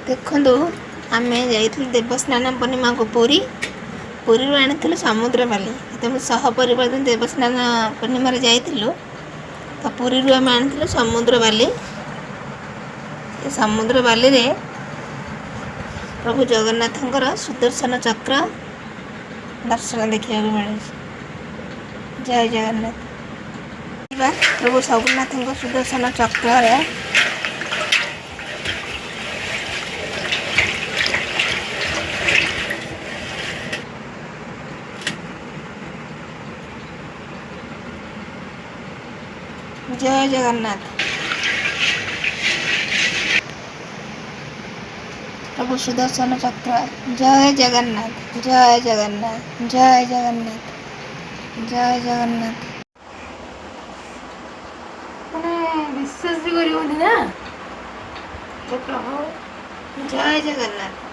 ଦେଖନ୍ତୁ ଆମେ ଯାଇଥିଲୁ ଦେବସ୍ନାନ ପୂର୍ଣ୍ଣିମା को ପୁରୀରୁ ଆଣିଥିଲୁ ସମୁଦ୍ର ବାଲି। ତେଣୁ ସହପରିବାର ଦେବସ୍ନାନ ପୂର୍ଣ୍ଣିମାରେ ଯାଇଥିଲୁ ତ ପୁରୀରୁ ଆମେ ଆଣିଥିଲୁ ସମୁଦ୍ର ବାଲି। ଏ ସମୁଦ୍ର ବାଲିରେ ପ୍ରଭୁ ଜଗନ୍ନାଥଙ୍କର ସୁଦର୍ଶନ ଚକ୍ର ଦର୍ଶନ ଦେଖିବାକୁ ମିଳୁଛି। ଜୟ ଜଗନ୍ନାଥ। ପ୍ରଭୁ ଜଗନ୍ନାଥଙ୍କ ସୁଦର୍ଶନ ଚକ୍ରରେ जय जगन्नाथ। प्रभु सुदर्शन चक्र। जय जगन्नाथ जय जगन्नाथ जय जगन्नाथ जय जगन्नाथ। मैंने विश्वास भी करी ना प्रभु जय जगन्नाथ।